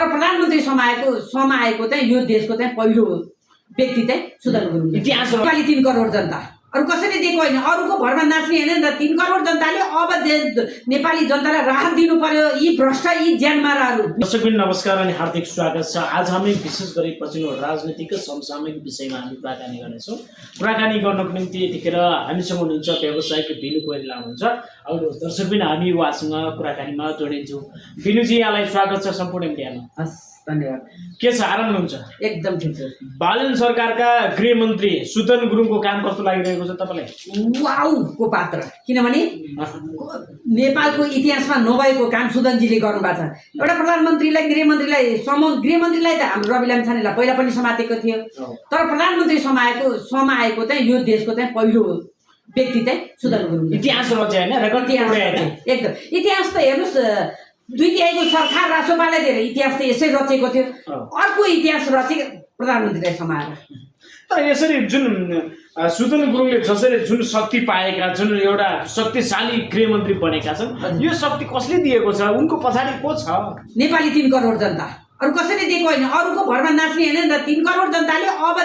तर प्रधानमन्त्री समयमा आएको चाहिँ यो देशको चाहिँ पहिलो व्यक्ति चाहिँ सुदन गुरुङ इतिहास नेपाली 3 करोड जनता अरू कसैले दिएको होइन अरूको भरमा नाच्ने होइन र 3 करोड जनताले अब नेपाली जनतालाई राहत दिनु पर्यो यी भ्रष्ट यी ज्यानमाराहरू। दर्शकबिन नमस्कार अनि हार्दिक स्वागत छ। आज हामी विशेष गरी पछिल्लो राजनीतिक समसामयिक विषयमा हामी कुराकानी गर्नेछौँ। कुराकानी गर्नको निम्ति यतिखेर हामीसँग हुनुहुन्छ व्यवसायिक बिनु कोइराला हुनुहुन्छ। अब दर्शकबिन हामी उहाँसँग कुराकानीमा जोडिन्छौँ। बिनुजी यहाँलाई स्वागत छ सम्पूर्ण इन्डियामा। हस् धन्यवाद। के छ आराम हुनुहुन्छ? एकदम ठिक छ। बालन सरकारका गृहमन्त्री सुदन गुरुङको काम कस्तो लागिरहेको छ तपाईँलाई? वाउको पात्र, किनभने नेपालको इतिहासमा नभएको काम सुदनजीले गर्नुभएको छ। एउटा प्रधानमन्त्रीलाई गृहमन्त्रीलाई त हाम्रो रवि लामिछानेलाई पहिला पनि समातेको थियो, तर प्रधानमन्त्री आएको चाहिँ यो देशको चाहिँ पहिलो व्यक्ति चाहिँ सुदन गुरुङ। इतिहास रचे होइन, रेकर्ड एकदम इतिहास त हेर्नुहोस्, 2 तिहाईको सरकार राष्ट्रपालले दिएर इतिहास त यसै रचेको थियो, अर्को इतिहास रचे प्रधानमन्त्रीलाई समाएर। तर यसरी जुन सुदन गुरुङले जसरी जुन शक्ति पाएका, जुन एउटा शक्तिशाली गृहमन्त्री बनेका छन्, यो शक्ति कसले दिएको छ? उनको पछाडि को छ? नेपाली 3 करोड जनता अरू कसैले दिएको होइन अरूको भरमा नाच्ने होइन र 3 करोड जनताले अब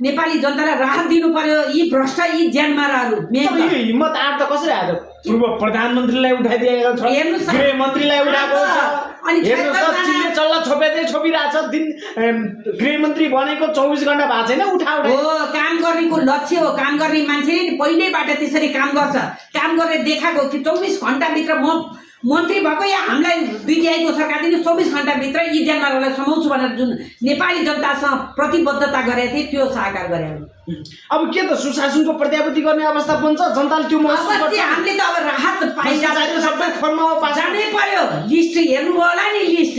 नेपाली जनतालाई राहत दिनु पर्यो यी भ्रष्ट यी ज्यानमाराहरू। यो हिम्मत आएर त कसरी आयो? पूर्व प्रधानमन्त्रीलाई उठाइदिएको छ, गृहमन्त्रीलाई उठाएको छ, अनि चल्ला छोपेदै छोपिरहेछ। दिन गृहमन्त्री बनेको 24 घण्टा भएको छैन, उठा हो। काम गर्नेको लक्ष्य हो, काम गर्ने मान्छेले नि पहिल्यैबाट त्यसरी काम गर्छ। काम गरेर देखाएको कि 24 घण्टाभित्र म मन्त्री भएको या हामीलाई 2 तिहाईको सरकार दिनु 24 घण्टाभित्र यी ज्यानमारालाई समाउँछु भनेर जुन नेपाली जनतासँग प्रतिबद्धता गरेको थिए त्यो साकार गरे। अब के त सुशासनको प्रत्याभूति गर्ने अवस्था बन्छ? जनताले त्यो हामीले त अब राहत जानै पर्यो। लिस्ट हेर्नुभयो होला नि, लिस्ट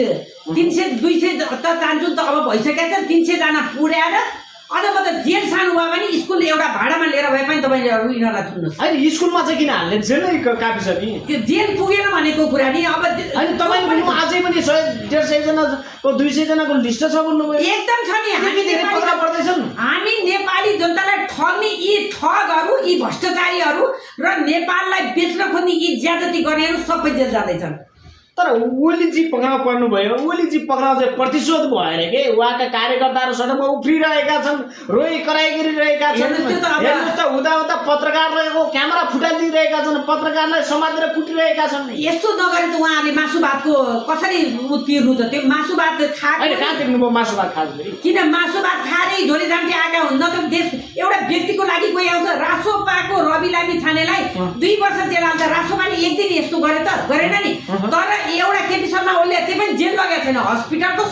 300-200 त चान्चु त अब भइसकेको छ। 300 जना पुर्याएर अझ म त जेल सानो भयो भने स्कुल एउटा भाडामा लिएर भए पनि तपाईँले यिनीहरूलाई थुन्नुहोस्। होइन स्कुलमा चाहिँ किन हाल्ने? जेलै काफी छ नि, त्यो जेल पुगेन भनेको कुरा नि। अब होइन तपाईँ पनि अझै पनि 100-150 जनाको 200 जनाको लिस्ट छ भन्नुभयो। एकदम छ नि। हामी पक्रा पर्दैछन्। हामी नेपाली जनतालाई ठग्ने यी ठगहरू, यी भ्रष्टाचारीहरू र नेपाललाई बेच्न खोज्ने यी ज्यादती गर्नेहरू सबै जेल जाँदैछन्। तर ओलीजी पक्राउ पर्नुभयो। ओलीजी पक्राउ चाहिँ प्रतिशोध भएर के उहाँका कार्यकर्ताहरू सडकमा उफ्रिरहेका छन्, रोइ कराइ गरिरहेका छन्। हेर्नुहोस् त, हुँदा हुँदा पत्रकारको क्यामेरा फुटाइदिइरहेका छन्, पत्रकारलाई समातेर कुटिरहेका छन्। यस्तो नगरे त उहाँहरूले मासु भातको कसरी तिर्नु त? त्यो मासु भात खाएर कहाँ देख्नुभयो? मासु भात खाँदै किन मासु भात खाएरै झोले जान्थे आएका हुन्? न त देश एउटा व्यक्तिको लागि कोही आउँछ। रासोपाको रवि लामिछानेलाई 2 वर्ष जेल हाल्छ। रासोपाले एक दिन यस्तो गरे त गरेन नि। तर एउटा केपी शर्मा ओलीले त्यो पनि जेल लगेको छैन। हस्पिटलको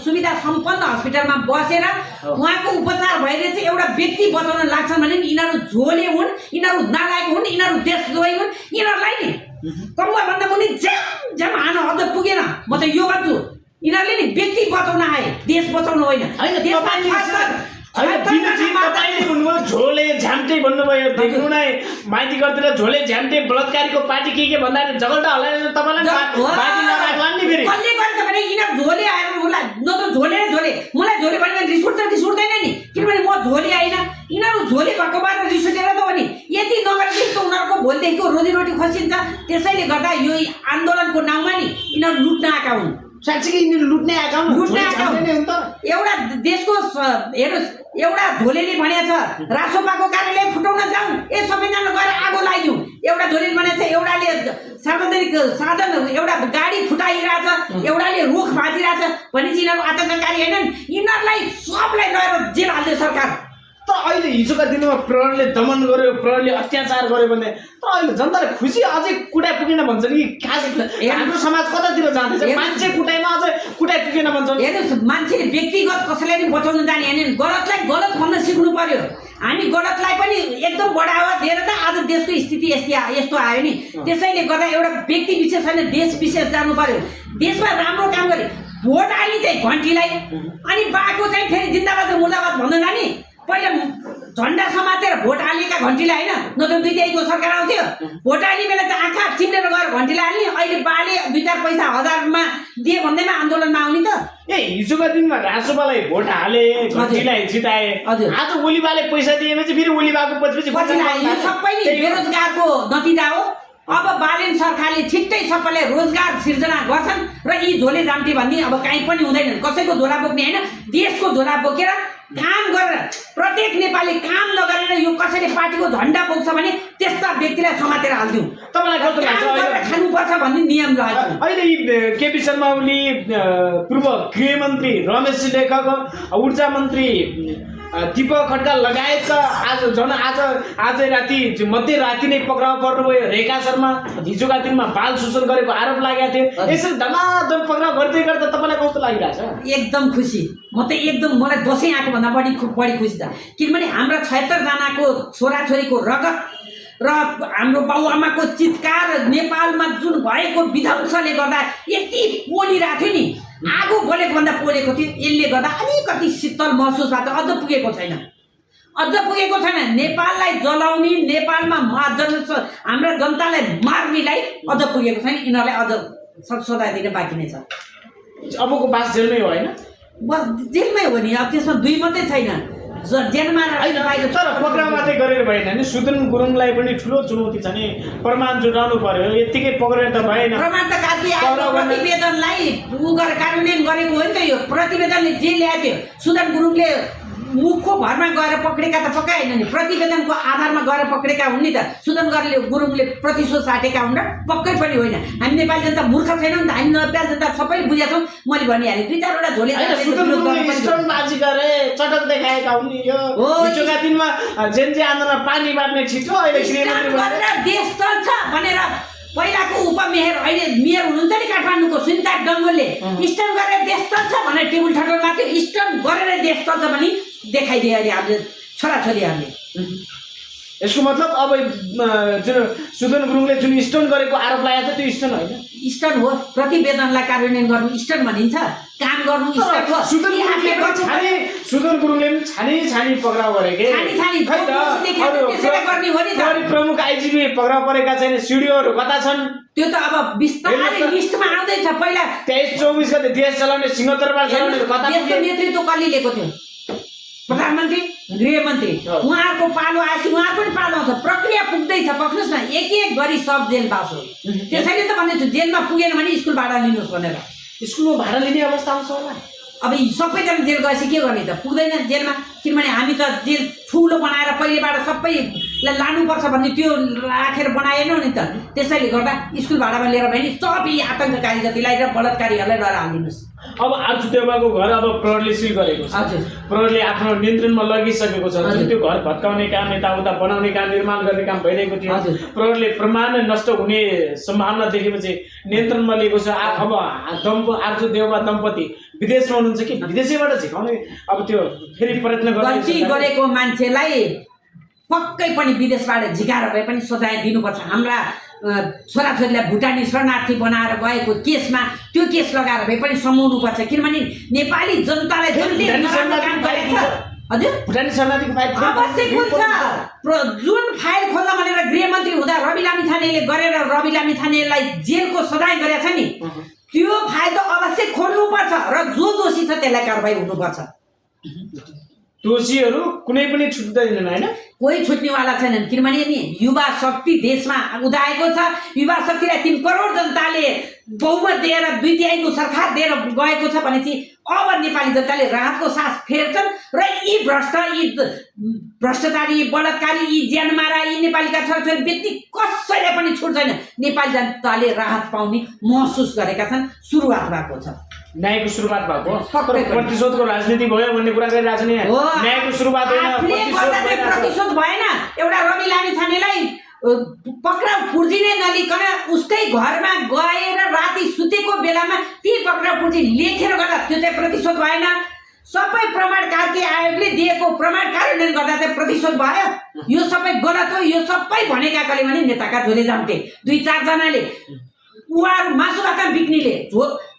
सुविधा सम्पन्न हस्पिटलमा बसेर उहाँको उपचार भइरहेछ। एउटा व्यक्ति बचाउन लाग्छन् भने यिनीहरू झोले हुन्, यिनीहरू नालायक हुन्, यिनीहरू देशद्रोही हुन्। यिनीहरूलाई नि कम्बा भन्दा मुनि ज्याम हान अझ पुगेन। म त यो भन्छु, यिनीहरूले नि व्यक्ति बचाउन आए, देश बचाउनु होइन। तपाईँले भन्नुभयो झोले झ्याम्टे भन्नुभयो। देख्नु नै माइती गर्दै झोले झ्याम्टे बलात्कारीको पार्टी के भन्दाखेरि झगडा हल्लाएर तपाईँलाई पार्टी नराख्ला नि फेरि। कसले गर्छ भने यिनीहरू झोले आएर मलाई न त झोले मलाई झोले भने रिस उठ्दैन नि, किनभने म झोले आइन। यिनीहरू झोले भएको भएर रिस उठेर त हो नि। यति नगरेदेखि त उनीहरूको भोलिदेखिको रोजीरोटी खसिन्छ। त्यसैले गर्दा यो आन्दोलनको नाउँमा नि यिनीहरू लुट्न आएका हुन्। साँच्चै यिनीहरू लुट्ने आएका हुन्। एउटा देशको हेर्नुहोस्, एउटा झोलेले भनेको छ रासोपाको कार्यालय फुटाउन जाउँ, सबैजना गएर आगो लगाइदिउँ। एउटा झोलेले भनेको छ एउटाले सार्वजनिक साधन एउटा गाडी फुटाइरहेछ, एउटाले रुख भाँचिरहेछ भनेपछि यिनीहरू आतङ्ककारी होइनन्। यिनीहरूलाई सबलाई लगेर जेल हाल्यो सरकार। तर अहिले हिजोका दिनमा प्रहरीले दमन गर्यो, प्रहरीले अत्याचार गर्यो भने तर अहिले जनताले खुसी अझै कुटाइ पुगेन भन्छन् कि खास हाम्रो समाज कतातिर जाँदैछ? मान्छे कुटाइमा अझै कुटाइ पुगेन भन्छन्। हेर्नुहोस्, मान्छेले व्यक्तिगत कसैलाई पनि बचाउन जाने होइन। गलतलाई गलत भन्न सिक्नु पर्यो। हामी गलतलाई पनि एकदम बढावा दिएर त आज देशको स्थिति यस्तो आयो नि। त्यसैले गर्दा एउटा व्यक्ति विशेष होइन, देश विशेष जानु पर्यो। देशमा राम्रो काम गरे भोट हाल्ने चाहिँ घन्टीलाई, अनि बाको चाहिँ फेरि जिन्दाबाद मुर्दाबाद भन्नु जाने। पहिला झन्डा समातेर भोट हालेका घन्टीलाई होइन, न त 2 तिहाईको सरकार आउँथ्यो। भोट हाल्ने बेला चाहिँ आँखा चिन्डेर गएर घन्टीलाई हाल्ने। अहिले बाले 2-4 पैसा हजारमा दिए भन्दैमा आन्दोलनमा आउने त। हिजोका दिनमा रासोपालाई भोट हाले, घन्टीलाई जिताए। आज ओलीबाले पैसा दिएपछि फेरि ओलीबाको पछि सबै नि बेरोजगारको नतिजा हो। अब बालेन सरकारले छिट्टै सबैले रोजगार सिर्जना गर्छन् र यी झोले जाम्टी भन्ने अब कहीँ पनि हुँदैनन्। कसैको झोला बोक्ने होइन, देशको झोला बोकेर काम गरेर प्रत्येक नेपाली काम नगरेर यो कसैले पार्टीको झन्डा बोक्छ भने त्यस्ता व्यक्तिलाई समातेर हाल्दिउँ। तपाईँलाई कस्तो लाग्छ खानुपर्छ भन्ने नियम लाग्छ। अहिले केपी शर्मा ओली, पूर्व गृहमन्त्री रमेश लेखक, ऊर्जा मन्त्री दीपक खड्का लगायत आज राति मध्यराति नै पक्राउ पर्नुभयो। रेखा शर्मा हिजोका दिनमा बाल शोषण गरेको आरोप लागेको थियो। यसरी धमाधम पक्राउ गर्दै गर्दा तपाईँलाई कस्तो लागिरहेछ? एकदम खुसी। म त एकदम, मलाई दसैँ आएको भन्दा बढी खुसी छ। किनभने हाम्रा 76 जनाको छोराछोरीको रगत र हाम्रो बाबुआमाको चित्कार नेपालमा जुन भएको विध्वंसले गर्दा यति पोलिरहेको थियो नि, आगो बलेको भन्दा पोलेको थियो। यसले गर्दा अलिकति शीतल महसुस भएको, अझ पुगेको छैन। नेपाललाई जलाउने, नेपालमा हाम्रा जनतालाई मार्नेलाई अझ पुगेको छैन। यिनीहरूलाई अझ सजाय दिन बाँकी नै छ। अबको बास जेलमै हो होइन? बस जेलमै हो नि। अब त्यसमा दुई मात्रै छैन, जेलमा तर पक्राउ मात्रै गरेर भएन नि। सुदन गुरुङलाई पनि ठुलो चुनौती छ नि, प्रमाण जुटाउनु पर्यो। यत्तिकै पक्रेर त भएन। प्रमाण त प्रतिवेदनलाई कार्यान्वयन गरेको हो नि त। यो प्रतिवेदनले जे ल्याएको थियो, सुदन गुरुङले मुखको भरमा गएर पक्रेका त पक्राएन नि, प्रतिवेदनको आधारमा गएर पक्रेका हुन् नि त। सुदन गुरुङले प्रतिशोध साटेका हुन् र पक्कै पनि होइन। हामी नेपाली जनता मूर्ख छैनौँ नि त, हामी नेपाली जनता सबैले बुझेका छौँ। मैले भनिहालेँ 2-4वटा झोले बाजी गरे चटक देखाएका हुन् नि। यो हिजोका दिनमा जेनजी आन्दोलन पानी बाट्ने छिटो अहिले देश चल्छ भनेर पहिलाको उपमेयर अहिले मेयर हुनुहुन्छ नि काठमाडौँको सुनिता डङ्गोलले स्टन गरेर देश चल्छ भनेर टेबल ठटोल्मा थियो। स्टन गरेर देश चल्छ भने देखाइदियो अहिले हामीले छोराछोरीहरूले। यसको मतलब अब जुन सुदन गुरुङले जुन स्टन गरेको आरोप लागेको छ त्यो स्टन होइन, स्टन हो। प्रतिवेदनलाई कार्यान्वयन गर्नु स्टन भनिन्छ, काम गर्नु स्टन हो। सुदन गुरुङले छानी पक्राउ गरेके प्रमुख आइजिपी पक्राउ परेका छैन। सिडिओहरू कता छन्? त्यो त अब बिस्तारै लिस्टमा आउँदैछ। पहिला 23-24 गते देश चलाउने सिंहदरबार चलाउने कता नेतृत्व कसले लिएको थियो? प्रधानमन्त्री, गृहमन्त्री। उहाँको पालो आएपछि उहाँ पनि पालो आउँछ। प्रक्रिया पुग्दैछ, पक्नुहोस् न। एक गरी सब जेल बास हो। त्यसैले त भन्दैछु जेलमा पुगेन भने स्कुल भाडा लिनुहोस् भनेर। स्कुलमा भाडा लिने अवस्था आउँछ होला। अब सबैजना जेल गएपछि के गर्ने त? पुग्दैन जेलमा। किनभने हामी त जेल ठुलो बनाएर पहिलेबाट सबैलाई लानुपर्छ भन्ने त्यो राखेर बनाएनौँ नि त। त्यसैले गर्दा स्कुल भाडामा लिएर भने सबै आतङ्ककारी जतिलाई र बलात्कारीहरूलाई डर हालिदिनुहोस्। अब आर्जु देउवाको घर अब प्रहरीले सिल गरेको छ। प्रहरीले आफ्नो नियन्त्रणमा लगिसकेको छ। त्यो घर भत्काउने काम, यताउता बनाउने काम, निर्माण गर्ने काम भइरहेको थियो। प्रहरीले प्रमाण नष्ट हुने सम्भावना देखेपछि नियन्त्रणमा लिएको छ। अब आर्जु देउवा दम्पति विदेशमा हुनुहुन्छ कि विदेशैबाट झिकाउने अब त्यो फेरि प्रयत्न गल्ती गरेको मान्छेलाई पक्कै पनि विदेशबाट झिकाएर भए पनि सजाय दिनुपर्छ। हाम्रा छोराछोरीलाई भुटानी शरणार्थी बनाएर गएको केसमा त्यो केस लगाएर भए पनि समाउनुपर्छ। किनभने नेपाली जनतालाई हजुर भुटानी शरणार्थीको फाइल अवश्य खुल्छ। जुन फाइल खोल्न भनेर गृहमन्त्री हुँदा रवि लामिछानेले गरेर रवि लामिछानेलाई जेलको सजाय गरेको छ नि, त्यो फाइल त अवश्य खोल्नुपर्छ र जो दोषी छ त्यसलाई कारबाही हुनुपर्छ। दोषीहरू कुनै पनि छुट्दैनन् होइन, कोही छुट्नेवाला छैनन्। किनभने नि युवा शक्ति देशमा उदाएको छ। युवा शक्तिलाई 3 करोड जनताले बहुमत दिएर 2/3 सरकार दिएर गएको छ भनेपछि अब नेपाली जनताले राहतको सास फेर्छन् र यी भ्रष्टाचारी, बलात्कारी, यी ज्यानमारा, यी नेपालीका छोराछोरी व्यक्ति कसैले पनि छुट छैन। नेपाली जनताले राहत पाउने महसुस गरेका छन्। सुरुवात भएको छ, न्यायको सुरुवात भएको। प्रतिशोधको राजनीति भयो भन्ने कुरा गरिरहेको छ नि। न्यायको सुरुवात होइन, प्रतिशोध भएन। एउटा रवि लामिछानेलाई पक्राउ पुर्जी नै नलिकन उसकै घरमा गएर राति सुतेको बेलामा ती पक्राउ पुर्जी लेखेर गर्दा त्यो चाहिँ प्रतिशोध भएन। सबै प्रमाण कार्की आयोगले दिएको प्रमाण कार्यान्वयन गर्दा चाहिँ प्रतिशोध भयो। यो सबै गलत हो। यो सबै भनेका कसले भने नेताका झोले जाम्टे 2-4 जनाले। उहाँहरू मासु भाका बिक्नीले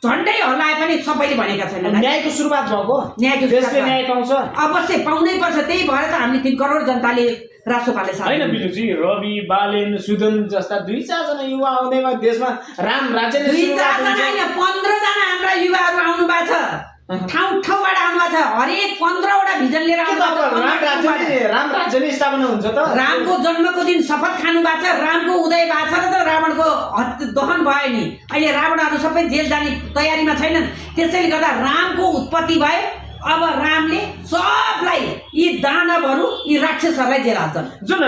झन्डै हल्लाए पनि सबैले भनेका छैनन्। न्यायको सुरुवात भएको, न्यायको देशले न्याय पाउँछ अवश्य पाउनै पर्छ। त्यही भएर त हामीले 3 करोड जनताले रासोपाले साथ हैन। बिलुजी रवि, बालेन, सुदन जस्ता 2-4 जना युवा आउँदैमा देशमा राम राज्यले 2-4 जना हैन 15 जना हाम्रा युवाहरू आउनु भएको छ। ठाउँ ठाउँबाट लानुभएको छ हरेक 15वटा भिजन लिएर के त अब राम राज्य नै स्थापना हुन्छ त रामको जन्मको दिन शपथ खानु भएको छ रामको उदय भएको छ र त रावणको दहन भयो नि अहिले रावणहरू सबै जेल जाने तयारीमा छैनन् त्यसैले गर्दा रामको उत्पत्ति भयो अब रामले सबलाई यी दानवहरू यी राक्षसहरूलाई जेल हाल्छन् जुन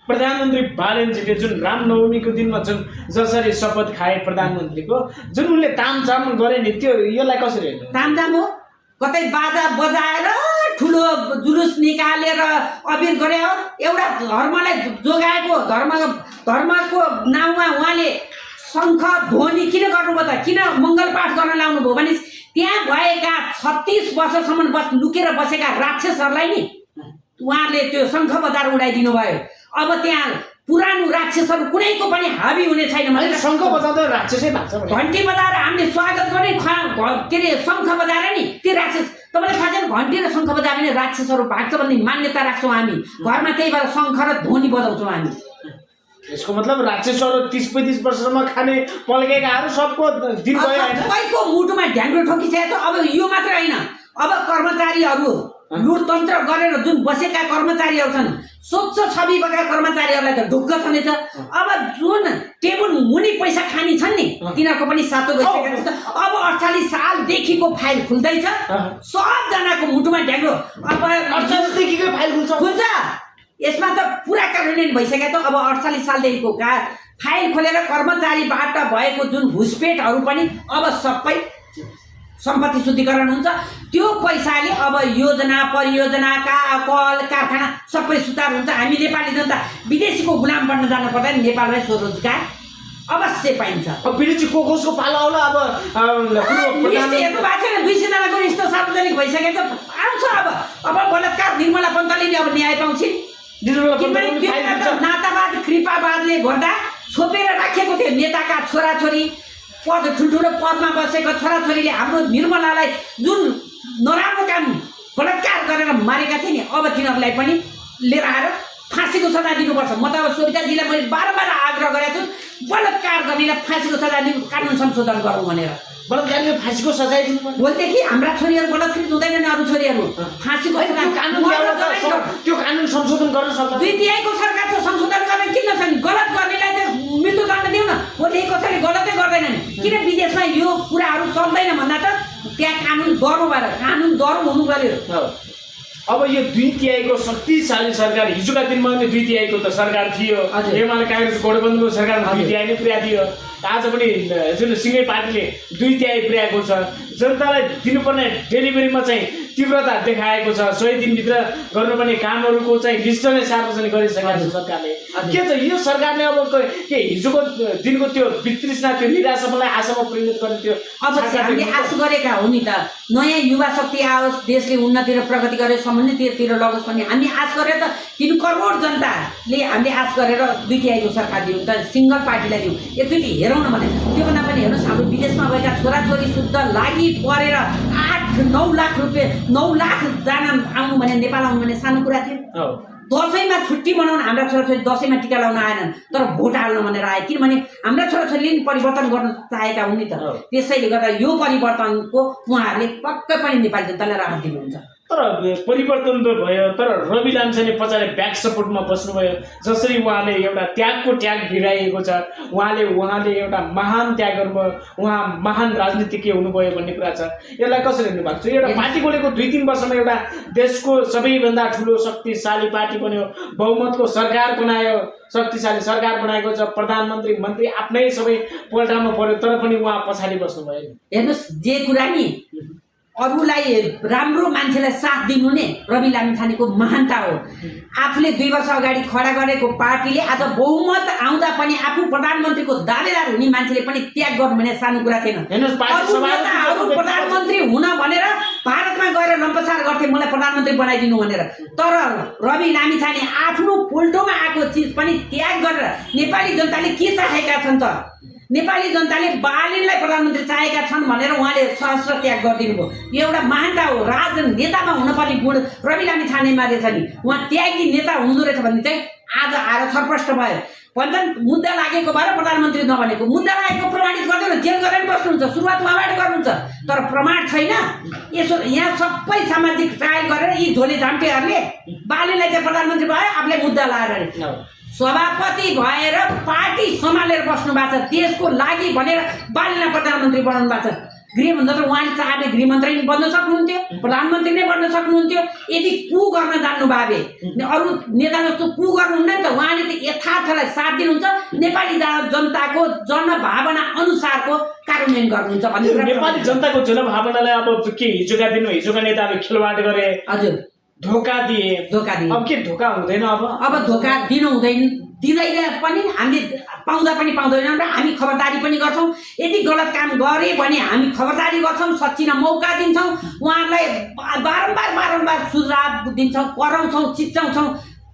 प्रधानमन्त्री बालेनजीले जुन रामनवमीको दिनमा जुन जसरी शपथ खाए प्रधानमन्त्रीको जुन उनले तामझाम गरे नि त्यो यसलाई कसरी हेर्नु तामझाम हो कतै बाजा बजाएर ठुलो जुलुस निकालेर अबिर गरे हो एउटा धर्मलाई जोगाएको धर्मको नाउँमा उहाँले शङ्ख ध्वनि किन गर्नुभयो त किन मङ्गल पाठ गर्न लाउनु भयो भने त्यहाँ भएका 36 वर्षसम्म लुकेर बसेका राक्षसहरूलाई नि उहाँले त्यो शङ्ख बजार उडाइदिनु भयो अब त्यहाँ पुरानो राक्षसहरू कुनैको पनि हाबी हुने छैन भने शङ्ख बजाउँदा राक्षसै भएको छ घन्टी बजाएर हामीले स्वागत गर्ने के अरे शङ्ख बजाएर नि त्यो राक्षस तपाईँलाई थाहा छैन घन्टी र शङ्ख बजाएर पनि राक्षसहरू भाग्छ भन्ने मान्यता राख्छौँ हामी घरमा त्यही भएर शङ्ख र ध्वनि बजाउँछौँ हामी यसको मतलब राक्षसहरू 30-35 वर्षसम्म खाने पल्केकाहरू सबको दिन भयो हैन सबैको मुटुमा ढ्याङ्ग्रो ठोकिसकेको छ अब यो मात्र होइन अब कर्मचारीहरू लुटतन्त्र गरेर जुन बसेका कर्मचारीहरू छन् स्वच्छ छवि भएका कर्मचारीहरूलाई त ढुक्क छनेछ अब जुन टेबल मुनि पैसा खानी छन् नि तिनीहरूको पनि सातो गइसकेको छ अब 48 सालदेखिको फाइल खुल्दैछ सबजनाको मुटुमा ढ्याङ्ग्रो अब 48 देखिको फाइल खुल्छ यसमा त पुरा कार्यान्वयन भइसकेको छ अब 48 सालदेखिको फाइल खोलेर कर्मचारीबाट भएको जुन घुसपेटहरू पनि अब सबै सम्पत्ति शुद्धिकरण हुन्छ त्यो पैसाले अब योजना परियोजना कल कारखाना सबै सुचारू हुन्छ हामी नेपाली जनता विदेशीको गुलाम बन्न जानु पर्दैन नेपालमै स्वरोजगार अवश्य पाइन्छ अब विदेशी कोकोसको पालो आउला अब हेर्नु भएको छैन 200 जनाको रिस्ता सार्वजनिक भइसकेको छ आउँछ अब बलात्कार निर्मला पन्तले नि अब न्याय पाउँछिन् नातावाद कृपावादले गर्दा छोपेर राखेको थियो नेताका छोराछोरी पद ठुल्ठुलो पदमा बसेको छोराछोरीले हाम्रो निर्मलालाई जुन नराम्रो काम बलात्कार गरेर मारेका थिए नि अब तिनीहरूलाई पनि लिएर आएर फाँसीको सजाय दिनुपर्छ म त अब सोभिताजीलाई मैले बारम्बार आग्रह गरेको छु बलात्कार गर्नेलाई फाँसीको सजाय दिनु कानुन संशोधन गरौँ भनेर बलात्कारीले फाँसीको सजाय दिनुपर्छ भोलिदेखि हाम्रा छोरीहरू बलात्कृत हुँदैन नि अरू छोरीहरू फाँसीको त्यो कानुन संशोधन गर्न सक्छ 2/3 सरकार छ संशोधन गर्न किन नसक्ने गलत गर्नेलाई त मृत्युदण्ड दिउँ न भोलि कसैले गलतै गर्दैनन् किन विदेशमा यो कुराहरू चल्दैन भन्दा त त्यहाँ कानुन दह्रो भएर कानुन दह्रो हुनु पर्यो अब यो 2/3 शक्तिशाली सरकार हिजोका दिनमा पनि 2/3 त सरकार थियो एमाले काङ्ग्रेस गठबन्धनको सरकार 2/3 नै पुर्याएको थियो आज पनि जुन सिङ्गै पार्टीले 2/3 पुर्याएको छ जनतालाई दिनुपर्ने डेलिभरीमा चाहिँ तीव्रता देखाएको छ 100 दिनभित्र गर्नुपर्ने कामहरूको चाहिँ लिस्ट नै सार्वजनिक गरिसकेको छ सरकारले के छ यो सरकारले अब के हिजोको दिनको त्यो वितृष्णा त्यो निराशालाई आशामा परिणत गर्ने त्यो अब हामीले आश गरेका हो नि त नयाँ युवा शक्ति आओस् देशले उन्नति र प्रगति गरेर समन्विततिर लगोस् भन्ने हामी आश गरेर त 3 करोड जनताले हामीले आश गरेर 2/3 सरकार दियौँ त सिङ्गल पार्टीलाई दियौँ एकचोटि हेरौँ न भने त्योभन्दा पनि हेर्नुहोस् हाम्रो विदेशमा भएका छोराछोरी शुद्ध लागि परेर 8-9 लाख रुपियाँ 9 लाख जना आउनु भने नेपाल आउनु भने सानो कुरा थियो दसैँमा छुट्टी मनाउन हाम्रा छोराछोरी दसैँमा टिका लाउन आएनन् तर भोट हाल्नु भनेर आए किनभने हाम्रा छोराछोरीले नि परिवर्तन गर्न चाहेका हुन् नि त त्यसैले गर्दा यो परिवर्तनको उहाँहरूले पक्कै पनि नेपाली जनतालाई राहत दिनुहुन्छ तर परिवर्तन त भयो तर रवि लामिछाने पछाडि ब्याक सपोर्टमा बस्नुभयो जसरी उहाँले एउटा त्यागको ट्याग भिराइएको छ उहाँले एउटा महान त्याग गर्नुभयो उहाँ महान राजनीतिज्ञ हुनुभयो भन्ने कुरा छ यसलाई कसरी हेर्नु भएको छ एउटा पार्टी खोलेको 2-3 वर्षमा एउटा देशको सबैभन्दा ठुलो शक्तिशाली पार्टी बन्यो बहुमतको सरकार बनायो शक्तिशाली सरकार बनाएको छ प्रधानमन्त्री मन्त्री आफ्नै सबै पल्टामा पर्यो तर पनि उहाँ पछाडि बस्नुभयो हेर्नुहोस् जे कुरा नि अरूलाई राम्रो मान्छेलाई साथ दिनु नै रवि लामिछानेको महानता हो आफूले 2 वर्ष अगाडि खडा गरेको पार्टीले आज बहुमत आउँदा पनि आफू प्रधानमन्त्रीको दावेदार हुने मान्छेले पनि त्याग गर्नु भने सानो कुरा थिएन अरू प्रधानमन्त्री हुन भनेर भारतमा गएर लम्पसार गर्थे मलाई प्रधानमन्त्री बनाइदिनु भनेर तर रवि लामिछाने आफ्नो पोल्टोमा आएको चिज पनि त्याग गरेर नेपाली जनताले के चाहेका छन् त नेपाली जनताले बालिनलाई प्रधानमन्त्री चाहेका छन् भनेर उहाँले सहस्र त्याग गरिदिनु भयो यो एउटा महानता हो राजनेतामा हुनुपर्ने गुण रवि लामिछानेमा रहेछ नि उहाँ त्यागी नेता हुँदो रहेछ भन्ने चाहिँ आज आएर छरप्रष्ट भयो भन्छन् मुद्दा लागेको भएर प्रधानमन्त्री नबनेको मुद्दा लागेको प्रमाणित गर्दैन जेल गरेर बस्नुहुन्छ सुरुवात उहाँबाट गर्नुहुन्छ तर प्रमाण छैन यसो यहाँ सबै सामाजिक ट्रायल गरेर यी झोले झाम्टेहरूले बालीलाई चाहिँ प्रधानमन्त्री भयो आफूले मुद्दा लाएर सभापति भएर पार्टी सम्हालेर बस्नु भएको छ देशको लागि भनेर बालीलाई प्रधानमन्त्री बनाउनु भएको छ गृहमन्त्री त उहाँले चाहे गृहमन्त्री नै बन्न सक्नुहुन्थ्यो प्रधानमन्त्री नै बन्न सक्नुहुन्थ्यो यदि कु गर्न जान्नु भए अरू नेता जस्तो कु गर्नुहुन्न नि त उहाँले त यथार्थलाई साथ दिनुहुन्छ नेपाली जनताको जनभावना अनुसारको कार्यान्वयन गर्नुहुन्छ भन्ने कुरा नेपाली जनताको जनभावनालाई अब के हिजोका नेताहरूले खेलवाड गरे हजुर धोका दिए अब के धोका हुँदैन अब धोका दिनु हुँदैन दिँदैन पनि हामीले पाउँदा पनि पाउँदैनौँ र हामी खबरदारी पनि गर्छौँ यदि गलत काम गरे भने हामी खबरदारी गर्छौँ सच्चिन मौका दिन्छौँ उहाँहरूलाई बारम्बार सुझाव दिन्छौँ कराउँछौँ चिच्याउँछौँ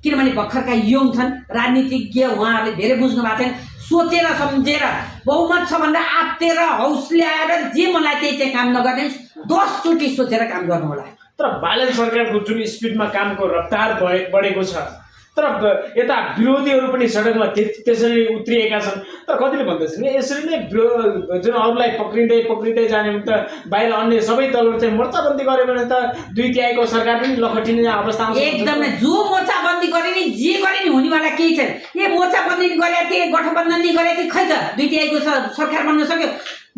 किनभने भर्खरका युङ छन् राजनीतिज्ञ उहाँहरूले धेरै बुझ्नु भएको छैन सोचेर सम्झेर बहुमत छ भनेर आत्तेर हौसल्याएर जे मलाई त्यही चाहिँ काम नगर्ने 10 चोटि सोचेर काम गर्नु होला तर बालन सरकारको जुन स्पिडमा कामको रफ्तार बढेको छ तर यता विरोधीहरू पनि सडकमा त्यसरी उत्रिएका छन् तर कतिले भन्दछन् यसरी नै जुन अरूलाई पक्रिँदै जाने त बाहिर अन्य सबै दलहरू चाहिँ मोर्चाबन्दी गर्यो भने त 2/3 सरकार पनि लखटिने अवस्था आउँछ एकदमै जो मोर्चाबन्दी गरे नि जे गरे नि हुनेवाला केही छैन ये मोर्चाबन्दी गरे त्यो गठबन्धन नि गरे कि खै त 2/3 सरकार बन्न सक्यो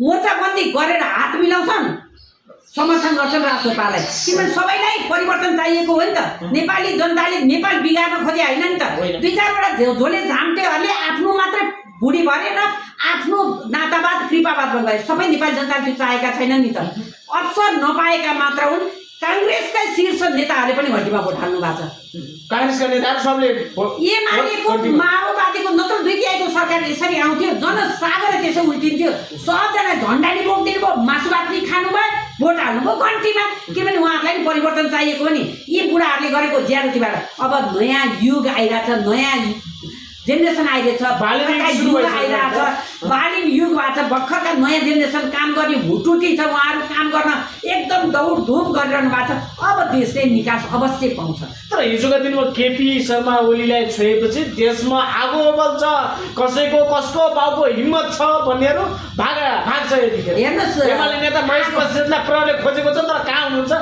मोर्चाबन्दी गरेर हात मिलाउँछन् समर्थन गर्छन् राष्ट्रपालाई किनभने सबैलाई परिवर्तन चाहिएको हो नि त नेपाली जनताले नेपाल बिगार्न खोजे होइन नि त 2-4वटा झोले झाम्टेहरूले आफ्नो मात्र बुढी भरेर आफ्नो नातावाद कृपावाद बनाए सबै नेपाली जनताले त्यो चाहेका छैनन् नि त अवसर नपाएका मात्र हुन् कांग्रेसका शीर्ष नेताहरूले पनि घटीमा भोट हाल्नु भएको छ कांग्रेसका नेताहरू सबले एमालेको माओवादीको नत्र 2/3 सरकार यसरी आउँथ्यो जनसागर त्यसो उल्टिन्थ्यो सबजना झन्डाले बोक्दिनु भयो मासु भात पनि खानु भयो भोट हाल्नुभयो घन्टीमा किनभने उहाँहरूलाई पनि परिवर्तन चाहिएको हो नि यी बुढाहरूले गरेको ज्यादतीबाट अब नयाँ युग आइरहेछ नयाँ जेनेरेसन आइरहेछ बालिम युग भएको छ भर्खरका नयाँ जेनेरेसन काम गर्ने भुटुटी छ उहाँहरू काम गर्न एकदम दौडधुम गरिरहनु भएको छ अब देशले निकास अवश्य पाउँछ तर हिजोका दिनमा केपी शर्मा ओलीलाई छोएपछि देशमा आगो बल्छ कसको बाउको हिम्मत छ भन्नेहरू भाग्छ यतिखेर हेर्नुहोस् एमाले नेता महेश बस्नेतलाई प्रहरीले खोजेको छ तर कहाँ हुनुहुन्छ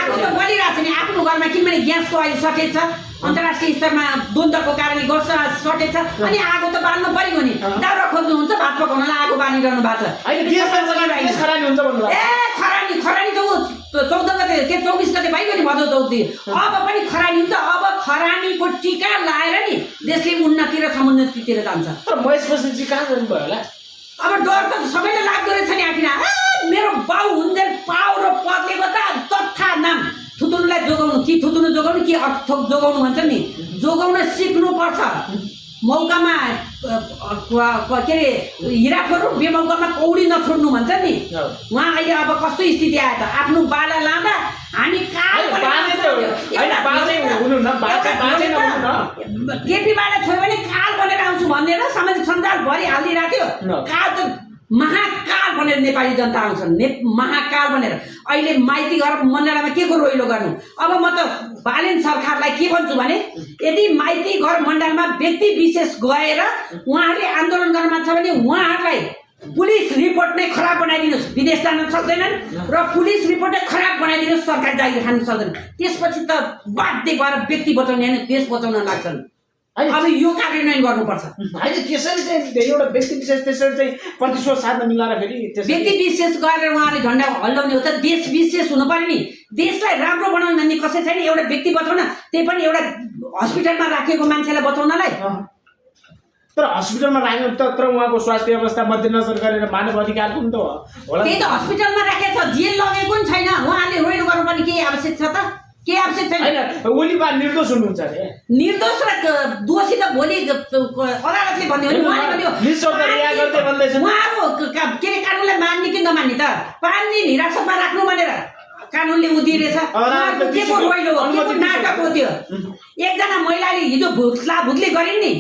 आगो त बलिरहेको छ नि आफ्नो घरमा किनभने ग्यासको अहिले सर्टेज छ अन्तर्राष्ट्रिय स्तरमा द्वन्द्वको कारणले गर्छ सर्टेज छ अनि आगो त बाल्नु पर्यो नि दाउरा खोज्नुहुन्छ भात पकाउनलाई आगो बालिरहनु भएको छ खरानी त 14 गते के 24 गते भइगयो नि भदौ 14 अब पनि खरानी हुन्छ अब खरानीको टीका लाएर नि देशले उन्नति र समुन्नतितिर जान्छ तर महेश बस्नेतजी कहाँ जानुभयो होला अब डर त सबैले लाग्दो रहेछ नि आखिर मेरो बाउ हुन्जेल पाउ र पदले त तथा नाम थुतुनुलाई जोगाउनु कि थुतुनु जोगाउनु कि अर्थोक जोगाउनु भन्छ नि जोगाउन सिक्नुपर्छ मौकामा के अरे हिराखोरु बेमौकामा कौडी नछोड्नु भन्छ नि उहाँ अहिले अब कस्तो स्थिति आयो त आफ्नो बाला लाँदा हामी केपी बाला छोयो भने काल बनेर आउँछु भनेर सामाजिक सञ्जाल भरि हालिदिरहेको थियो काल त महाकाल भनेर नेपाली जनता आउँछन् महाकाल भनेर अहिले माइती घर मण्डलामा के को रोइलो गर्नु अब म त बालेन सरकारलाई के भन्छु भने यदि माइती घर मण्डलमा व्यक्ति विशेष गएर उहाँहरूले आन्दोलन गर्न छ भने उहाँहरूलाई पुलिस रिपोर्ट नै खराब बनाइदिनुहोस् विदेश जान सक्दैनन् र पुलिस रिपोर्ट नै खराब बनाइदिनुहोस् सरकार जागिर खान सक्दैन त्यसपछि त बाध्य भएर व्यक्ति बचाउने होइन देश बचाउन लाग्छन् अब यो कार्यान्वयन गर्नुपर्छ होइन त्यसरी चाहिँ एउटा व्यक्ति विशेष त्यसरी चाहिँ प्रतिशोध साध्न मिलाएर फेरि व्यक्ति विशेष गरेर उहाँले झन्डा हल्लाउने हो त देश विशेष हुनु पर्यो नि देशलाई राम्रो बनाउने भन्ने कसै छैन एउटा व्यक्ति बचाउन त्यही पनि एउटा हस्पिटलमा राखेको मान्छेलाई बचाउनलाई तर हस्पिटलमा राख्नु तर उहाँको स्वास्थ्य अवस्था मध्यनजर गरेर मानव अधिकारको पनि त होला त्यही त हस्पिटलमा राखेको छ जेल लगेको पनि छैन उहाँले रोइलो गर्नुपर्ने के आवश्यक छ त के आवश्यक छैन हैन ओलीबा निर्दोष हुनुहुन्छ अरे निर्दोष र दोषी त भोलि अदालतले भन्ने हो नि उहाँले भन्यो निसर्ग रिया गर्दै भन्दैछ उहाँहरु के रे कानुनलाई मान्ने कि नमान्ने त 5 दिन हिरासतमा राख्नु भनेर कानुनले उदिरहेछ के को रोइलो हो के को नाटक हो त्यो एकजना महिलाले हिजो भुतले गरिन् नि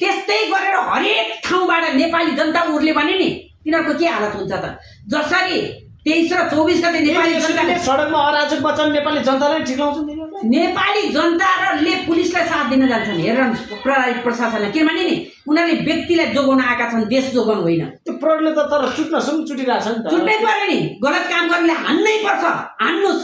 त्यस्तै गरेर हरेक ठाउँबाट नेपाली जनता उर्ले भने नि तिनीहरुको के हालत हुन्छ त जसरी 23 र 24 गते नेपाली जनताले सडकमा अराजक बच्चन नेपाली जनतालाई ठिकाउँछन् तिनीहरूले नेपाली जनताले पुलिसलाई साथ दिन जान्छन् हेर्न प्रहरी प्रशासनले किनभने नि उनीहरूले व्यक्तिलाई जोगाउन आएका छन् देश जोगाउन होइन त्यो प्रहरीले त तर चुट्नसम्म चुटिरहेछ नि त छुट्टै पर्यो नि गलत काम गर्नेले हान्नै पर्छ हान्नुहोस्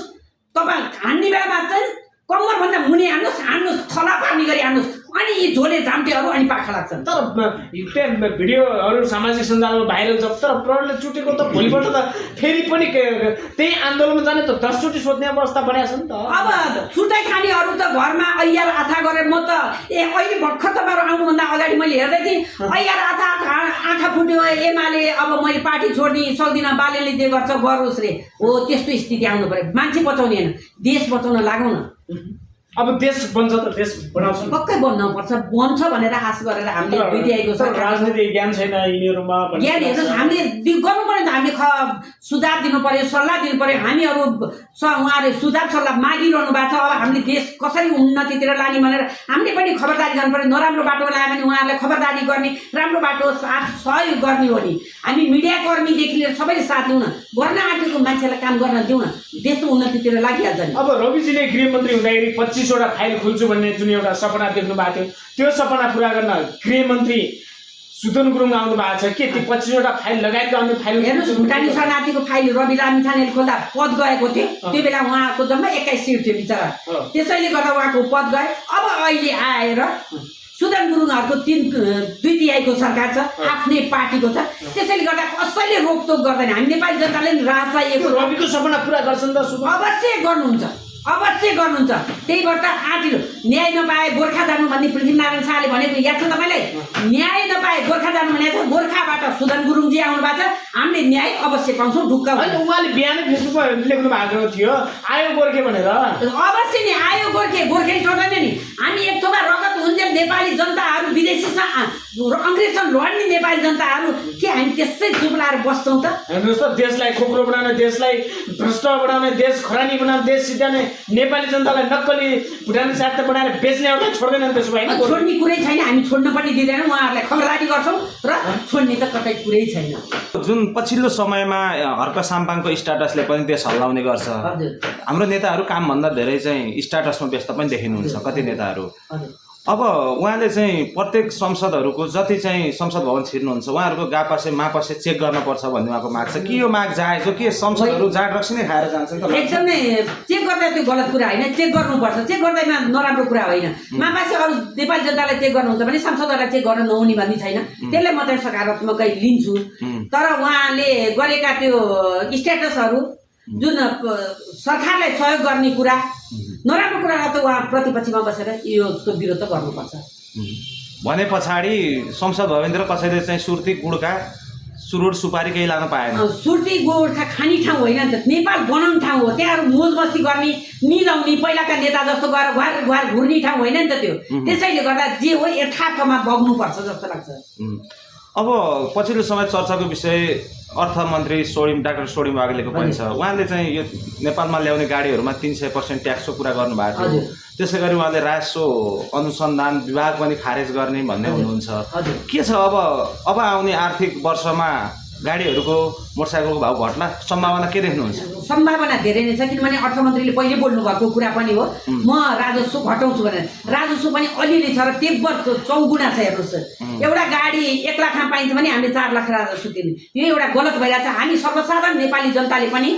तपाईँ हान्ने बेलामा चाहिँ कम्मरभन्दा मुनि हान्नुहोस् थला पानी गरी हान्नुहोस् अनि यी झोले झाम्टेहरू अनि पाखा लाग्छन् तर त्यहाँ भिडियोहरू सामाजिक सञ्जालमा भाइरल छ तर प्रहरीले चुटेको त भोलिपल्ट त फेरि पनि त्यही आन्दोलनमा जाने त 10 चोटि सोध्ने अवस्था बनेको छ नि त अब छुट्टै खानेहरू त घरमा ऐयार आथा गरेर म त अहिले भर्खर तपाईँहरू आउनुभन्दा अगाडि मैले हेर्दै थिएँ ऐयार आँखा फुट्यो एमाले अब मैले पार्टी छोड्ने सक्दिनँ बालेले जे गर्छ गरोस् रे हो त्यस्तो स्थिति आउनु पर्यो मान्छे बचाउने होइन देश बचाउन लागौँ न अब देश बन्छ त देश बनाउँछ पक्कै बन्नुपर्छ बन्छ भनेर आश गरेर हामीले बिताएको छ राजनीतिक ज्ञान छैन यिनीहरूमा ज्ञान हेर्नुहोस् हामीले गर्नु पर्यो नि त हामीले सुझाव दिनु पर्यो सल्लाह दिनु पर्यो हामीहरू उहाँहरूले सुझाव सल्लाह मागिरहनु भएको छ अब हामीले देश कसरी उन्नतितिर लाने भनेर हामीले पनि खबरदारी गर्नु पर्यो नराम्रो बाटोमा लाग्यो भने उहाँहरूलाई खबरदारी गर्ने राम्रो बाटो साथ सहयोग गर्ने हो नि हामी मिडियाकर्मीदेखि लिएर सबैले साथ दिउँ न गर्न आँटेको मान्छेलाई काम गर्न दिउँ न देशको उन्नतितिर लागिहाल्छ नि अब रविजीले गृहमन्त्री हुँदाखेरि 25 वटा फाइल खोल्छु भन्ने जुन एउटा सपना देख्नु भएको थियो त्यो सपना पुरा गर्न गृहमन्त्री सुदन गुरुङ आउनु भएको छ के ती 25 वटा फाइल लगायतका अन्य फाइल हेर्नुहोस् भुटानी शरणार्थीको फाइल रवि लामिछानेले खोल्दा पद गएको थियो त्यो बेला उहाँको जम्मा 21 सिट थियो बिचरा त्यसैले गर्दा उहाँको पद गए अब अहिले आएर सुदन गुरुङहरूको 2/3 सरकार छ आफ्नै पार्टीको छ त्यसैले गर्दा कसैले रोकटोक गर्दैन हामी नेपाली जनताले राहत चाहिएको रविको सपना पुरा गर्छन् त अवश्य गर्नुहुन्छ त्यही भएर त आँटिलो न्याय नपाए गोर्खा जानु भन्ने पृथ्वीनारायण शाहले भनेको याद छ तपाईँलाई न्याय नपाए गोर्खा जानु भनेको छ गोर्खाबाट सुदन गुरुङजी आउनु भएको छ हामीले न्याय अवश्य पाउँछौँ ढुक्क उहाँले बिहानै फेसबुकमा लेख्नु भएको थियो आयो गोर्खे भनेर अवश्य नि आयो गोर्खे छोड्दैन नि हामी एक थोपा रगत हुन्जेल नेपाली जनताहरू विदेशीसँग अङ्ग्रेजसँग लड्ने नेपाली जनताहरू के हामी त्यसै चुप लाएर बस्छौँ त हेर्नुहोस् त देशलाई खोक्रो बनाउने देशलाई भ्रष्ट बनाउने देश खरानी बनाउने देश सिद्धाउने नेपाली जनतालाई नक्कली भुटानी साथ बनाएर बेच्ने एउटा छोड्दैन त्यसो भए छोड्ने कुरै छैन हामी छोड्न पनि दिँदैनौँ उहाँहरूलाई खबरदारी गर्छौँ र छोड्ने त कतै कुरै छैन जुन पछिल्लो समयमा हर्क साम्पाङको स्ट्याटसले पनि देश हल्लाउने गर्छ हाम्रो नेताहरू कामभन्दा धेरै चाहिँ स्ट्याटसमा व्यस्त पनि देखिनुहुन्छ कति नेताहरू अब उहाँले चाहिँ प्रत्येक संसदहरूको जति चाहिँ संसद भवन छिर्नुहुन्छ उहाँहरूको गापासे मापासे चेक गर्न पर्छ भन्ने उहाँको माग छ कि यो माग जायज हो कि संसदहरू जाँड रक्सी नै खाएर जान्छ एकदमै चेक गर्दा त्यो गलत कुरा होइन चेक गर्नुपर्छ चेक गर्दैमा नराम्रो कुरा होइन मापासे अरू नेपाली जनतालाई चेक गर्नुहुन्छ भने सांसदहरूलाई चेक गर्न नहुने भन्ने छैन त्यसलाई म चाहिँ सकारात्मकै लिन्छु तर उहाँले गरेका त्यो स्ट्याटसहरू जुन सरकारलाई सहयोग गर्ने कुरा नराम्रो कुरालाई त उहाँ प्रतिपक्षमा बसेर यसको विरोध त गर्नुपर्छ भने पछाडि संसद भवनतिर कसैले चाहिँ सुर्ती गुड्का सुरुड सुपारी केही लान पाएन सुर्ती गोर्खा खाने ठाउँ होइन नि त नेपाल बनाउने ठाउँ हो त्यहाँ मोज मस्ती गर्ने मिलाउने पहिलाका नेता जस्तो गएर घर घुर्ने ठाउँ होइन नि त त्यो त्यसैले गर्दा जे हो यथार्थमा बग्नुपर्छ जस्तो लाग्छ अब पछिल्लो समय चर्चाको विषय अर्थमन्त्री डाक्टर सोडिम वाग्लेको पनि छ उहाँले चाहिँ यो नेपालमा ल्याउने गाडीहरूमा 300% ट्याक्सको कुरा गर्नुभएको थियो त्यसै गरी उहाँले राजस्व अनुसन्धान विभाग पनि खारेज गर्ने भन्ने हुनुहुन्छ के छ अब आउने आर्थिक वर्षमा गाडीहरूको मोटरसाइकलको भाउ घट्न सम्भावना के देख्नुहुन्छ सम्भावना धेरै नै छ किनभने अर्थमन्त्रीले पहिले बोल्नु भएको कुरा पनि हो म राजस्व घटाउँछु भनेर राजस्व पनि अलिअलि छ र तीव्र चौगुणा छ हेर्नुहोस् एउटा गाडी 1 लाखमा पाइन्छ भने हामीले 4 लाख राजस्व तिर्ने यो एउटा गलत भइरहेछ हामी सर्वसाधारण नेपाली जनताले पनि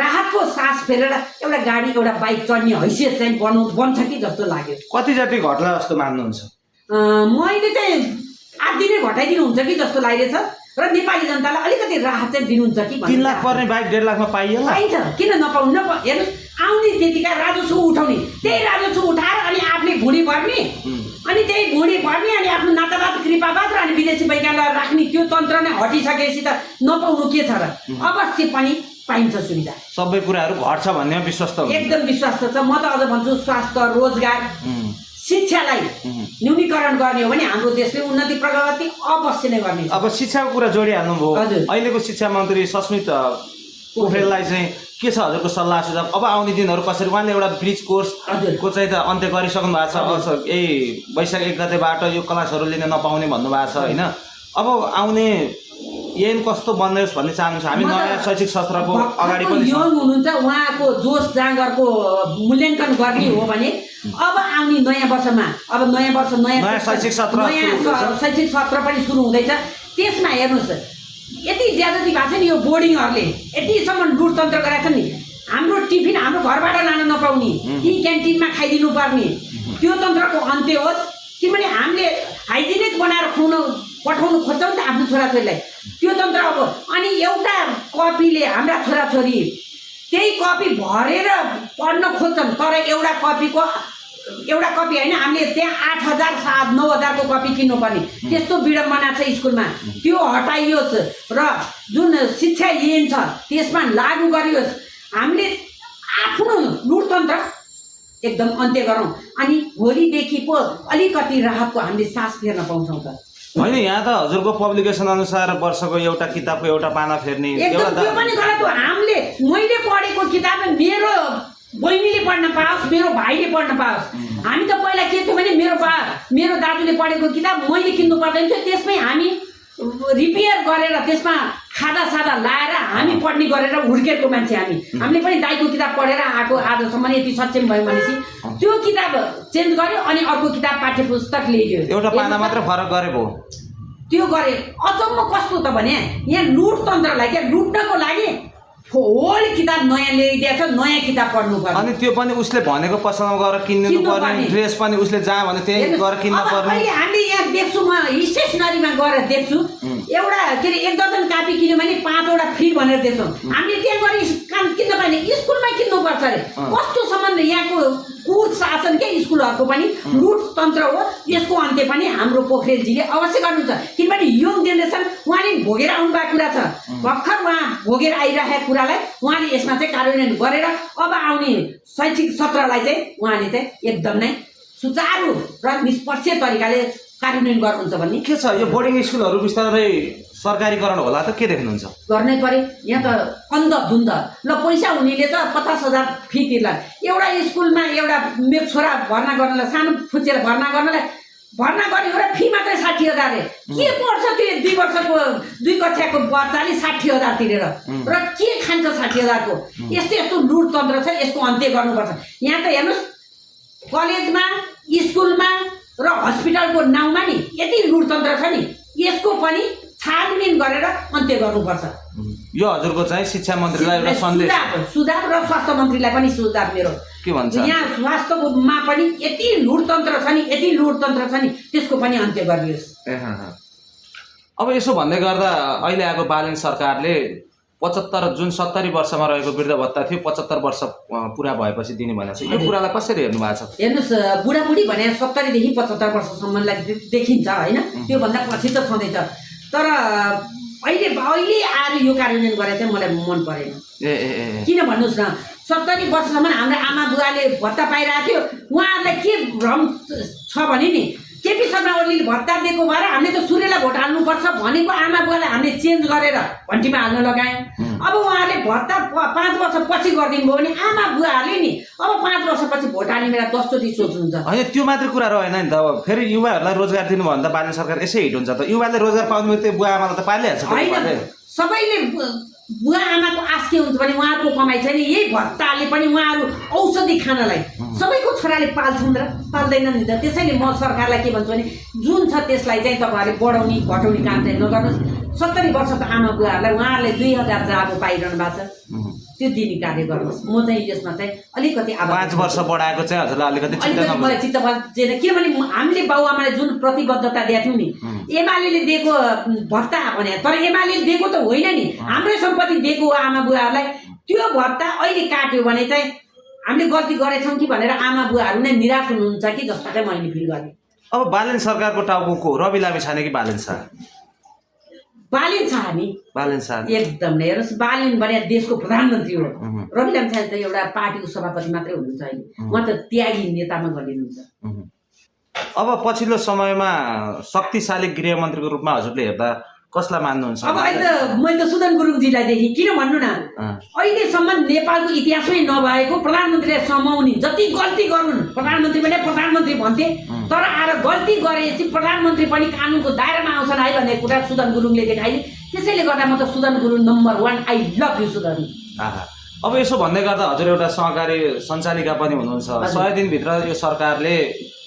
राहतको सास फेरेर एउटा गाडी एउटा बाइक चढ्ने हैसियत चाहिँ बन्छ कि जस्तो लाग्यो कति जति घट्ला जस्तो मान्नुहुन्छ मैले चाहिँ आधी नै घटाइदिनु हुन्छ कि जस्तो लागिरहेछ र नेपाली जनतालाई अलिकति राहत चाहिँ दिनुहुन्छ कि 3 लाख पर्ने बाइक 1.5 लाखमा पाइएला पाइन्छ किन नपाउनु हेर्नुहोस् आउने त्यतिका राजस्व उठाउने त्यही राजस्व उठाएर अनि आफूले भुँडी भर्ने अनि त्यही भुँडी भर्ने अनि आफ्नो नातावाद कृपावाद र अनि विदेशी वैज्ञानिकलाई राख्ने त्यो तन्त्र नै हटिसकेपछि त नपाउनु के छ र अवश्य पनि पाइन्छ सुविधा सबै कुराहरू घट्छ भन्ने विश्वास त एकदम विश्वास त छ म त अझ भन्छु स्वास्थ्य रोजगार शिक्षालाई न्यूनीकरण गर्ने हो भने हाम्रो देशले उन्नति प्रगति अवश्य नै गर्ने अब शिक्षाको कुरा जोडिहाल्नुभयो अहिलेको शिक्षा मन्त्री सस्मित पोखरेललाई चाहिँ के छ हजुरको सल्लाह सुझाव अब आउने दिनहरू कसरी उहाँले एउटा ब्रिज कोर्सको चाहिँ त अन्त्य गरिसक्नु भएको छ यही वैशाख 1 गतेबाट यो क्लासहरू लिन नपाउने भन्नुभएको छ होइन अब आउने ऐन कस्तो बन्दैछ भन्ने चाहनुहुन्छ हामी नयाँ शैक्षिक सत्रको अगाडि पनि यङ हुनुहुन्छ उहाँको जोस जाँगरको मूल्याङ्कन गर्ने हो भने अब आउने नयाँ वर्षमा अब नयाँ वर्ष नयाँ शैक्षिक सत्र नयाँ शैक्षिक सत्र पनि सुरु हुँदैछ त्यसमा हेर्नुहोस् यति ज्यादती भएको छ नि यो बोर्डिङहरूले यतिसम्म लुटतन्त्र गरेका छन् नि हाम्रो टिफिन हाम्रो घरबाट लान नपाउने कि क्यान्टिनमा खाइदिनु पर्ने त्यो तन्त्रको अन्त्य होस् किनभने हामीले हाइजेनिक बनाएर पठाउनु खोज्छौँ नि त आफ्नो छोराछोरीलाई त्यो तन्त्र अब अनि एउटा कपीले हाम्रा छोराछोरी त्यही कपी भरेर पढ्न खोज्छन् तर एउटा कपी होइन हामीले त्यहाँ 8,000 9,000 को कपी किन्नुपर्ने त्यस्तो विडम्बना छ स्कुलमा त्यो हटाइयोस् र जुन शिक्षा ऐन छ त्यसमा लागू गरियोस् हामीले आफ्नो लुटतन्त्र एकदम अन्त्य गरौँ अनि भोलिदेखि पो अलिकति राहतको हामीले सास फेर्न पाउँछौँ त होइन यहाँ त हजुरको पब्लिकेसन अनुसार वर्षको एउटा किताबको एउटा पाना फेर्ने एकदम त्यो पनि गलत हो मैले पढेको किताब मेरो बहिनीले पढ्न पाओस् मेरो भाइले पढ्न पाओस् हामी त पहिला के थियो भने मेरो दाजुले पढेको किताब मैले किन्नु पर्दैन थियो त्यसमै हामी रिपेयर गरेर त्यसमा खादा सादा लाएर हामी पढ्ने गरेर हुर्केको मान्छे हामीले पनि दाइको किताब पढेर आएको आजसम्म यति सक्षम भयो भनेपछि त्यो किताब चेन्ज गर्यो अनि अर्को किताब पाठ्य पुस्तक ल्याइदियो एउटा पाना मात्र फरक गरेको त्यो गरे अचम्म कस्तो त भने यहाँ लुटतन्त्रलाई क्या लुट्नको लागि होल किताब नयाँ ल्याइदिएको छ नयाँ किताब पढ्नु पर्छ अनि त्यो पनि उसले भनेको पसलमा गएर किन्नु पर्ने ड्रेस पनि उसले जहाँ भने त्यही गएर किन्न पर्ने अहिले हामीले यहाँ देख्छु म स्टेसनरीमा गएर देख्छु एउटा के अरे 1 दर्जन कापी किन्यो भने 5वटा फ्री भनेर देख्छौँ हामीले त्यहाँ गएर काम किन्न पाइने स्कुलमा किन्नुपर्छ अरे कस्तो सम्बन्ध यहाँको कुर शासन के स्कुलहरूको पनि लुटतन्त्र हो यसको अन्त्य पनि हाम्रो पोखरेलजीले अवश्य गर्नुहुन्छ किनभने यङ जेनेरेसन उहाँले भोगेर आउनु भएको कुरा छ भर्खर उहाँ भोगेर आइरहेको कुरालाई उहाँले यसमा चाहिँ कार्यान्वयन गरेर अब आउने शैक्षिक सत्रलाई चाहिँ उहाँले चाहिँ एकदम नै सुचारू र निष्पक्ष तरिकाले कार्यान्वयन गर्नुहुन्छ भन्ने के छ यो बोर्डिङ स्कुलहरू बिस्तारै सरकारीकरण होला त के देख्नुहुन्छ गर्नै पर्यो यहाँ त अन्धधुन्ध ल पैसा हुनेले त 50,000 फी तिर्ला एउटा स्कुलमा एउटा मेरो छोरा भर्ना गर्नलाई सानो फुच्चेर भर्ना गर्ने हो र फी मात्रै 60,000 रे के पर्छ त्यो 2 वर्षको 2 कक्षाको बच्चाले 60,000 तिरेर र के खान्छ 60,000 को यस्तो लुटतन्त्र छ यसको अन्त्य गर्नुपर्छ यहाँ त हेर्नुहोस् कलेजमा स्कुलमा र हस्पिटलको नाउँमा नि यति लुटतन्त्र छ नि यसको पनि छानबिन गरेर अन्त्य गर्नुपर्छ यो हजुरको चाहिँ शिक्षा मन्त्रीलाई एउटा सन्देश सुझाव र स्वास्थ्य मन्त्रीलाई पनि सुझाव मेरो के भन्छ यहाँ स्वास्थ्यकोमा पनि यति लुटतन्त्र छ नि त्यसको पनि अन्त्य गरियोस् अब यसो भन्दै गर्दा अहिले आएको बालन सरकारले 75 जुन 70 वर्षमा रहेको वृद्ध भत्ता थियो 75 वर्ष पुरा भएपछि दिने भनेको छ यो कुरालाई कसरी हेर्नु भएको छ हेर्नुहोस् बुढाबुढी भने 70 देखि 75 वर्षसम्मलाई देखिन्छ होइन त्योभन्दा पछि त छँदैछ तर अहिले आएर यो कार्यान्वयन गरेर चाहिँ मलाई मन परेन किन भन्नुहोस् न 70 वर्षसम्म हाम्रो आमा बुवाले भत्ता पाइरहेको थियो उहाँहरूलाई के भ्रम छ भने नि केपी शर्मा ओलीले भत्ता दिएको भएर हामीले त सूर्यलाई भोट हाल्नुपर्छ भनेको आमा बुवालाई हामीले चेन्ज गरेर घन्टीमा हाल्न लगायौँ अब उहाँहरूले भत्ता 5 वर्ष पछि गरिदिनु भयो भने आमा बुवाहरूले नि अब 5 वर्षपछि भोट हाल्ने बेला कस्तो चाहिँ सोच्नुहुन्छ होइन त्यो मात्रै कुरा रहेन नि त अब फेरि युवाहरूलाई रोजगार दिनु भन्दा बालन सरकार यसै हिट हुन्छ त युवाले रोजगार पाउनु त्यो बुवा आमालाई त पालिहाल्छ होइन सबैले बुवा आमाको आश के हुन्छ भने उहाँको कमाइ छैन यही भत्ताले पनि उहाँहरू औषधि खानलाई सबैको छोराले पाल्छन् र पाल्दैनन् नि त त्यसैले म सरकारलाई के भन्छु भने जुन छ त्यसलाई चाहिँ तपाईँहरूले बढाउने घटाउने काम चाहिँ नगर्नुहोस् 70 वर्षको आमा बुवाहरूलाई उहाँहरूले 2000 जाबो पाइरहनु भएको छ त्यो दिने कार्य गर्नुहोस् म चाहिँ यसमा चाहिँ अलिकति 5 वर्ष बढाएको चाहिँ हजुरलाई अलिकति मलाई चित्त बुझेन किनभने हामीले बाबुआमालाई जुन प्रतिबद्धता दिएको थियौँ नि एमाले दिएको भत्ता भने तर एमाले दिएको त होइन नि हाम्रै सम्पत्ति दिएको आमा बुवाहरूलाई त्यो भत्ता अहिले काट्यो भने चाहिँ हामीले गल्ती गरेछौँ कि भनेर आमा बुवाहरू नै निराश हुनुहुन्छ कि जस्तो चाहिँ मैले फिल गरेँ अब बालन सरकारको टाउको रवि लामी छाने कि बालन शाह बालिन छ हामी बालन शाह एकदम नै हेर्नुहोस् बालिन भने देशको प्रधानमन्त्री हो रवि लामी छाने त एउटा पार्टीको सभापति मात्रै हुनुहुन्छ अहिले उहाँ त त्यागी नेतामा गनिनुहुन्छ अब पछिल्लो समयमा शक्तिशाली गृहमन्त्रीको रूपमा हजुरले हेर्दा कसलाई मान्नुहुन्छ अब अहिले मैले त सुदन गुरुङजीलाई देखेँ किन भन्नु न अहिलेसम्म नेपालको इतिहासमै नभएको प्रधानमन्त्रीले समाउने जति गल्ती गरून् प्रधानमन्त्री पनि प्रधानमन्त्री भन्थे तर आएर गल्ती गरेपछि प्रधानमन्त्री पनि कानुनको दायरामा आउँछन् है भन्ने कुरा सुदन गुरुङले देखाए त्यसैले गर्दा म त Sudan Gurung number 1 I love you Sudan. अब यसो भन्दै गर्दा हजुर एउटा सहकारी सञ्चालिका पनि हुनुहुन्छ 100 दिनभित्र यो सरकारले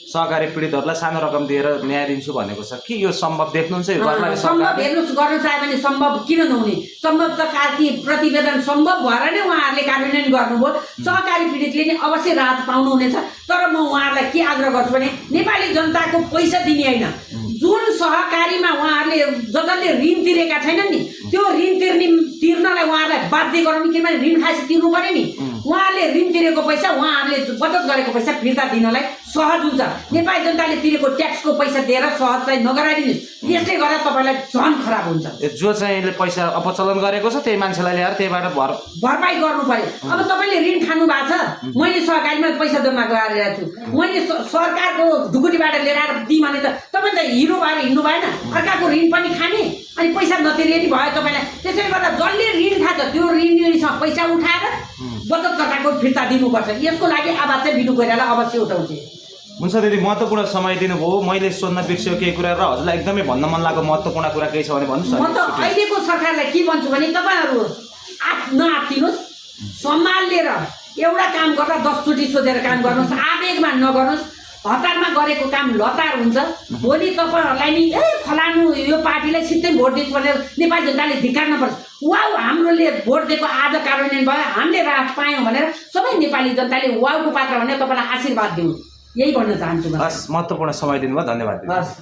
सहकारी पीडितहरूलाई सानो रकम दिएर न्याय दिन्छु भनेको छ के यो सम्भव देख्नुहुन्छ यो गर्न सम्भव हेर्नुहोस् गर्न चाह्यो भने सम्भव किन नहुने सम्भव त कार्की प्रतिवेदन सम्भव भएर नै उहाँहरूले कार्यान्वयन गर्नुभयो सहकारी पीडितले नै अवश्य राहत पाउनुहुनेछ तर म उहाँहरूलाई के आग्रह गर्छु भने नेपाली जनताको पैसा दिने होइन जुन सहकारीमा उहाँहरूले जसले ऋण तिरेका छैनन् नि त्यो ऋण तिर्नलाई उहाँहरूलाई बाध्य गराउनु किनभने ऋण खाएपछि तिर्नु पर्यो नि उहाँहरूले ऋण तिरेको पैसा उहाँहरूले बचत गरेको पैसा फिर्ता दिनलाई सहज हुन्छ नेपाली जनताले तिरेको ट्याक्सको पैसा दिएर सहज चाहिँ नगराइदिनुहोस् त्यसले गर्दा तपाईँलाई झन खराब हुन्छ जो चाहिँ पैसा अपचलन गरेको छ त्यही मान्छेलाई ल्याएर त्यहीबाट भरपाई गर्नु पर्यो अब तपाईँले ऋण खानु भएको छ मैले सहकारीमा पैसा जम्मा गरिरहेको छु मैले सरकारको ढुकुटीबाट लिएर आएर दिएँ भने त तपाईँ त हिरो भएर हिँड्नु भएन अर्काको ऋण पनि खाने अनि पैसा नतिर्ने भयो तपाईँलाई त्यसैले गर्दा जसले ऋण खान्छ त्यो ऋणसँग पैसा उठाएर बचतकर्ताको फिर्ता दिनुपर्छ यसको लागि आवाज चाहिँ बिनु कोइराला अवश्य उठाउँछ। हुन्छ दिदी महत्त्वपूर्ण समय दिनुभयो मैले सोध्न बिर्सेको केही कुरा र हजुरलाई एकदमै भन्न मन लागेको महत्त्वपूर्ण कुरा केही छ भने भन्नुहोस् म त अहिलेको सरकारलाई के भन्छु भने तपाईँहरू नआत्तिनुहोस् सम्हालेर एउटा काम गर्दा 10 चोटि सोधेर काम गर्नुहोस् आवेगमा नगर्नुहोस् हतारमा गरेको काम लतार हुन्छ भोलि तपाईँहरूलाई नि फलानु यो पार्टीलाई सिधै भोट दिन्छु भनेर नेपाली जनताले धिक्कार्न पर्छ वाउ हाम्रोले भोट दिएको आज कार्यान्वयन भयो हामीले राहत पायौँ भनेर सबै नेपाली जनताले वाउको पात्र भनेर तपाईँलाई आशीर्वाद दिउँ यही भन्न चाहन्छु। हस् महत्त्वपूर्ण समय दिनुभयो धन्यवाद। हस्।